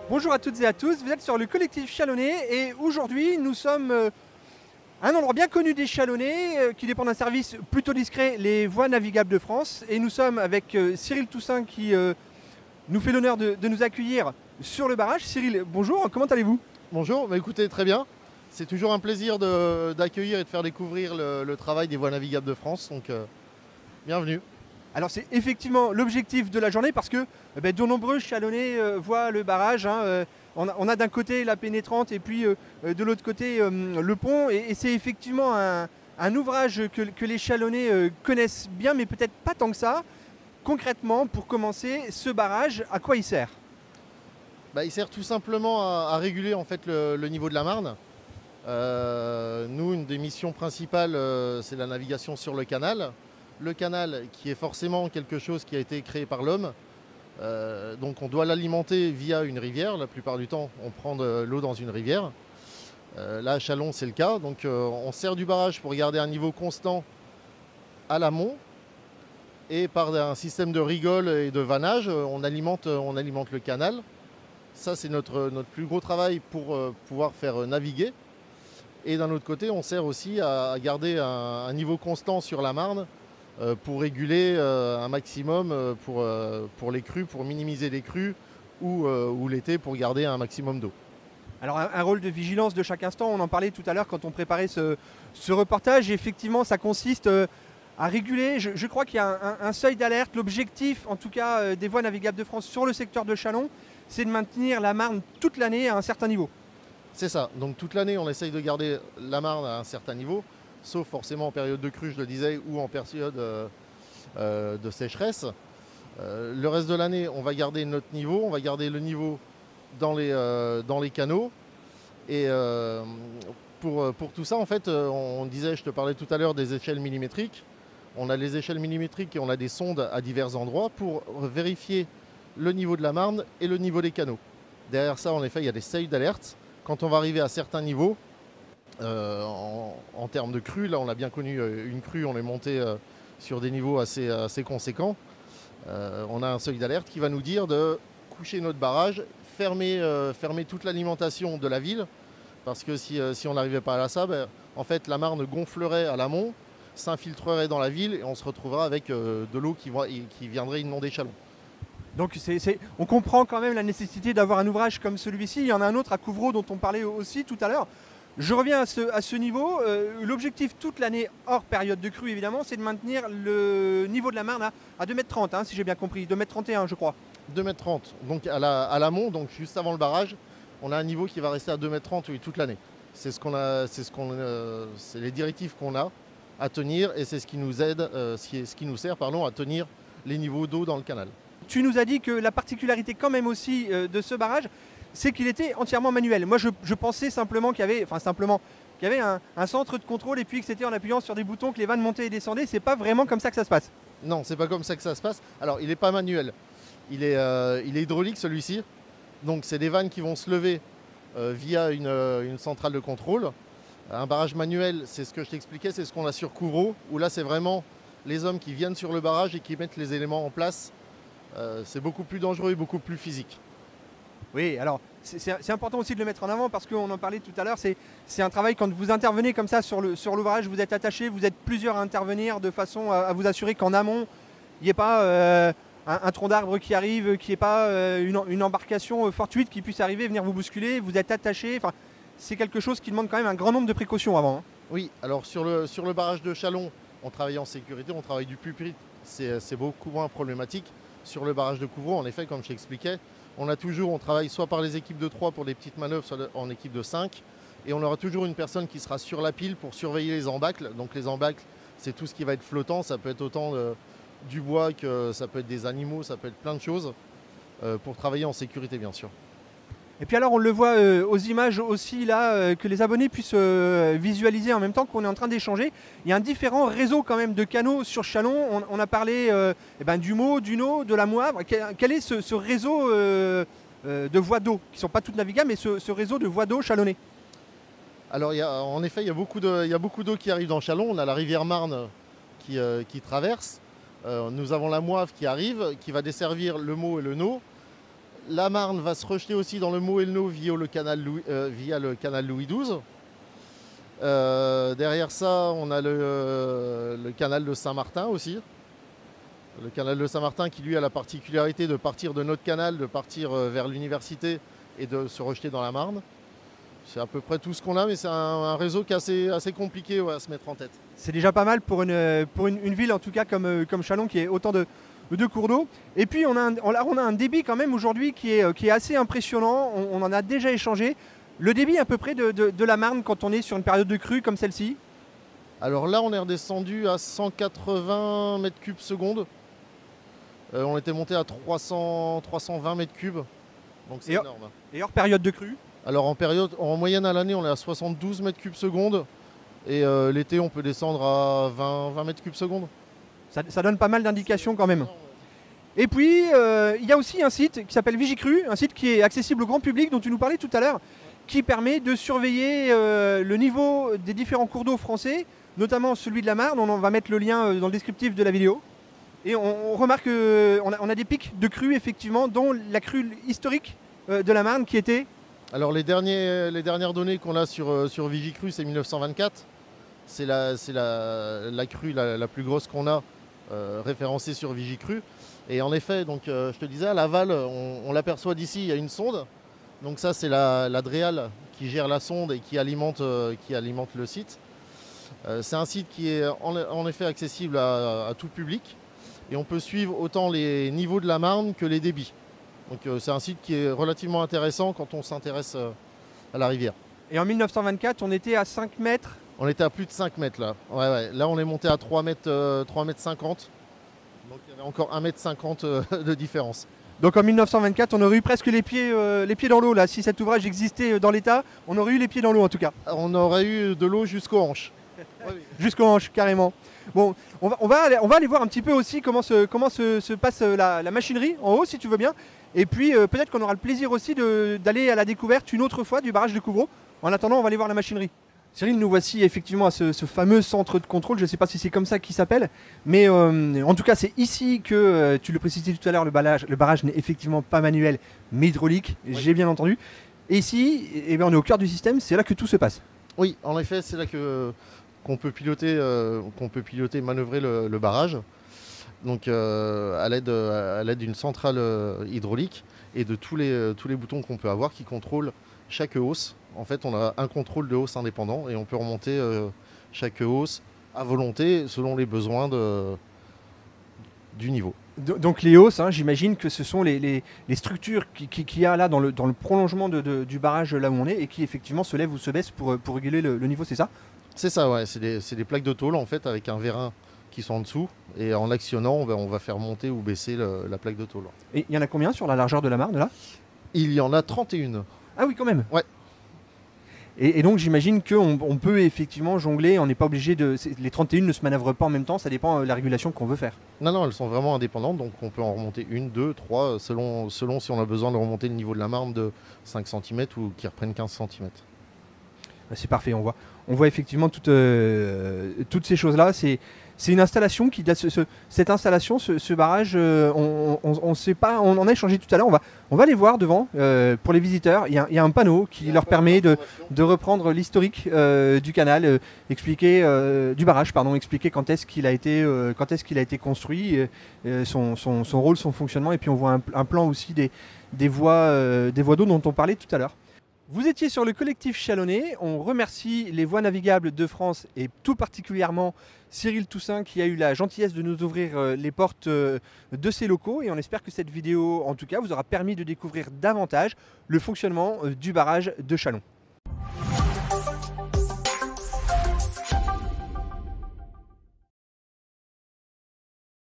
Bonjour à toutes et à tous, vous êtes sur le collectif Chalonnais et aujourd'hui nous sommes à un endroit bien connu des Chalonnais qui dépend d'un service plutôt discret, les Voies navigables de France. Et nous sommes avec Cyril Toussaint qui nous fait l'honneur de nous accueillir sur le barrage. Cyril, bonjour, comment allez-vous? Bonjour, écoutez, très bien. C'est toujours un plaisir d'accueillir et de faire découvrir le travail des Voies navigables de France, donc bienvenue. Alors c'est effectivement l'objectif de la journée parce que de nombreux Chalonnais voient le barrage. On a d'un côté la pénétrante et puis de l'autre côté le pont. Et c'est effectivement un ouvrage que les Chalonnais connaissent bien, mais peut-être pas tant que ça. Concrètement, pour commencer, ce barrage, à quoi il sert? Il sert tout simplement à réguler en fait le niveau de la Marne. Nous, une des missions principales, c'est la navigation sur le canal. Le canal qui est forcément quelque chose qui a été créé par l'homme. Donc on doit l'alimenter via une rivière. La plupart du temps, on prend de l'eau dans une rivière. Là, à Chalon, c'est le cas. Donc on sert du barrage pour garder un niveau constant à l'amont. Et par un système de rigole et de vannage, on alimente le canal. Ça, c'est notre plus gros travail pour pouvoir faire naviguer. Et d'un autre côté, on sert aussi à garder un niveau constant sur la Marne pour réguler un maximum pour les crues, pour minimiser les crues ou l'été pour garder un maximum d'eau. Alors un rôle de vigilance de chaque instant, on en parlait tout à l'heure quand on préparait ce reportage. Et effectivement, ça consiste à réguler. Je crois qu'il y a un seuil d'alerte. L'objectif, en tout cas, des Voies navigables de France sur le secteur de Chalon, c'est de maintenir la Marne toute l'année à un certain niveau. C'est ça. Donc toute l'année, on essaye de garder la Marne à un certain niveau, sauf forcément en période de crue, je le disais, ou en période de sécheresse. Le reste de l'année, on va garder notre niveau, on va garder le niveau dans les canaux. Et pour tout ça, en fait, on disait, je te parlais tout à l'heure des échelles millimétriques. On a les échelles millimétriques et on a des sondes à divers endroits pour vérifier le niveau de la Marne et le niveau des canaux. Derrière ça, en effet, il y a des seuils d'alerte. Quand on va arriver à certains niveaux, en termes de crue, là on a bien connu une crue, on est monté sur des niveaux assez conséquents. On a un seuil d'alerte qui va nous dire de coucher notre barrage, fermer toute l'alimentation de la ville, parce que si on n'arrivait pas à ça, en fait la Marne gonflerait à l'amont, s'infiltrerait dans la ville et on se retrouvera avec de l'eau qui viendrait inonder Chalon. Donc on comprend quand même la nécessité d'avoir un ouvrage comme celui-ci. Il y en a un autre à Couvreau dont on parlait aussi tout à l'heure. Je reviens à ce niveau. L'objectif toute l'année, hors période de crue évidemment, c'est de maintenir le niveau de la Marne à 2,30 m, si j'ai bien compris. 2,31 m je crois. 2,30 m. Donc à l'amont, donc juste avant le barrage, on a un niveau qui va rester à 2,30 m toute l'année. C'est les directives qu'on a à tenir et c'est ce qui nous aide, ce qui nous sert à tenir les niveaux d'eau dans le canal. Tu nous as dit que la particularité quand même aussi de ce barrage, c'est qu'il était entièrement manuel. Moi je pensais simplement qu'il y avait un centre de contrôle et puis que c'était en appuyant sur des boutons que les vannes montaient et descendaient. C'est pas vraiment comme ça que ça se passe. Non, c'est pas comme ça que ça se passe. Alors il n'est pas manuel, il est hydraulique celui-ci. Donc c'est des vannes qui vont se lever via une centrale de contrôle. Un barrage manuel, c'est ce que je t'expliquais, c'est ce qu'on a sur Couvreau, où là c'est vraiment les hommes qui viennent sur le barrage et qui mettent les éléments en place. C'est beaucoup plus dangereux et beaucoup plus physique. Oui, alors c'est important aussi de le mettre en avant parce qu'on en parlait tout à l'heure. C'est un travail quand vous intervenez comme ça sur l'ouvrage, vous êtes attaché, vous êtes plusieurs à intervenir de façon à vous assurer qu'en amont, il n'y ait pas un tronc d'arbre qui arrive, qu'il n'y ait pas une embarcation fortuite qui puisse arriver, venir vous bousculer. Vous êtes attaché. Enfin, c'est quelque chose qui demande quand même un grand nombre de précautions avant. Oui, alors sur le barrage de Chalon, on travaille en sécurité, on travaille du plus près. C'est beaucoup moins problématique. Sur le barrage de Couvreau, en effet, comme je t'expliquais, on travaille soit par les équipes de 3 pour des petites manœuvres, soit en équipe de 5. Et on aura toujours une personne qui sera sur la pile pour surveiller les embâcles. Donc les embâcles, c'est tout ce qui va être flottant. Ça peut être autant du bois que ça peut être des animaux, ça peut être plein de choses pour travailler en sécurité, bien sûr. Et puis alors on le voit aux images aussi là, que les abonnés puissent visualiser en même temps qu'on est en train d'échanger. Il y a un différent réseau quand même de canaux sur Chalon. On a parlé du Meaux, du No, de la Moivre. Quel est ce réseau de voies d'eau, qui ne sont pas toutes navigables, mais ce réseau de voies d'eau chalonnais? Alors en effet, il y a beaucoup d'eau qui arrive dans Chalon. On a la rivière Marne qui traverse. Nous avons la Moivre qui arrive, qui va desservir le Meaux et le No. La Marne va se rejeter aussi dans le Moelno via le canal Louis XII. Derrière ça, on a le canal de Saint-Martin aussi. Le canal de Saint-Martin qui lui a la particularité de partir de notre canal, de partir vers l'université et de se rejeter dans la Marne. C'est à peu près tout ce qu'on a, mais c'est un réseau qui est assez compliqué à se mettre en tête. C'est déjà pas mal pour une ville en tout cas comme Châlons qui est autant de cours d'eau. Et puis on a un débit quand même aujourd'hui qui est assez impressionnant, on en a déjà échangé. Le débit à peu près de la Marne quand on est sur une période de crue comme celle-ci? Alors là on est redescendu à 180 mètres cubes seconde. On était monté à 320 mètres cubes, donc c'est énorme. Et hors période de crue? Alors en moyenne à l'année on est à 72 mètres cubes seconde. Et l'été on peut descendre à 20 mètres cubes seconde. Ça donne pas mal d'indications quand même. Et puis, il y a aussi un site qui s'appelle Vigicru, un site qui est accessible au grand public, dont tu nous parlais tout à l'heure, qui permet de surveiller le niveau des différents cours d'eau français, notamment celui de la Marne. On va mettre le lien dans le descriptif de la vidéo. Et on remarque qu'on a des pics de crue, effectivement, dont la crue historique de la Marne qui était... Alors les dernières données qu'on a sur Vigicru, c'est 1924. C'est la crue la plus grosse qu'on a référencée sur Vigicru. Et en effet, donc, je te disais, à l'aval, on l'aperçoit d'ici, il y a une sonde. Donc ça, c'est la Dreal qui gère la sonde et qui alimente le site. C'est un site qui est en effet accessible à tout public. Et on peut suivre autant les niveaux de la Marne que les débits. Donc c'est un site qui est relativement intéressant quand on s'intéresse à la rivière. Et en 1924, on était à 5 mètres. On était à plus de 5 mètres là. Ouais. Là, on est monté à 3 mètres 50. Donc il y avait encore 1,50 m de différence. Donc en 1924, on aurait eu presque les pieds dans l'eau là. Si cet ouvrage existait dans l'état, on aurait eu les pieds dans l'eau en tout cas. On aurait eu de l'eau jusqu'aux hanches. Jusqu'aux hanches, carrément. Bon, on va aller voir un petit peu aussi comment se passe la machinerie en haut, si tu veux bien. Et puis peut-être qu'on aura le plaisir aussi d'aller à la découverte une autre fois du barrage de Couvreau. En attendant, on va aller voir la machinerie. Cyril, nous voici effectivement à ce fameux centre de contrôle. Je ne sais pas si c'est comme ça qu'il s'appelle, mais en tout cas, c'est ici que, tu le précisais tout à l'heure, le barrage n'est effectivement pas manuel, mais hydraulique, oui. J'ai bien entendu. Et ici, eh bien, on est au cœur du système, c'est là que tout se passe. Oui, en effet, c'est là qu'on peut piloter, manœuvrer le barrage. Donc à l'aide d'une centrale hydraulique et de tous les boutons qu'on peut avoir qui contrôlent chaque hausse. En fait, on a un contrôle de hausse indépendant et on peut remonter chaque hausse à volonté selon les besoins du niveau. Donc les hausses, hein, j'imagine que ce sont les structures qu'il y a là dans le prolongement du barrage là où on est et qui effectivement se lèvent ou se baissent pour réguler le niveau, c'est ça? C'est ça, ouais. C'est des plaques de tôle en fait avec un vérin qui sont en dessous et en actionnant, on va faire monter ou baisser la plaque de tôle. Et il y en a combien sur la largeur de la Marne là? Il y en a 31. Ah oui, quand même. Ouais. Et donc j'imagine qu'on peut effectivement jongler, on n'est pas obligé de... Les 31 ne se manœuvrent pas en même temps, ça dépend de la régulation qu'on veut faire. Non, elles sont vraiment indépendantes, donc on peut en remonter 1, 2, 3, selon si on a besoin de remonter le niveau de la Marne de 5 cm ou qui reprennent 15 cm. C'est parfait, on voit effectivement toutes ces choses-là. C'est une installation qui cette installation, ce barrage, on sait pas, on en a échangé tout à l'heure. On va aller voir devant pour les visiteurs. Il y a un panneau qui leur permet de reprendre l'historique du canal, expliquer du barrage, expliquer quand est-ce qu'il a été construit, son rôle, son fonctionnement. Et puis on voit un plan aussi des voies d'eau dont on parlait tout à l'heure. Vous étiez sur le collectif Chalonnais, on remercie les voies navigables de France et tout particulièrement Cyril Toussaint qui a eu la gentillesse de nous ouvrir les portes de ses locaux et on espère que cette vidéo en tout cas vous aura permis de découvrir davantage le fonctionnement du barrage de Châlons.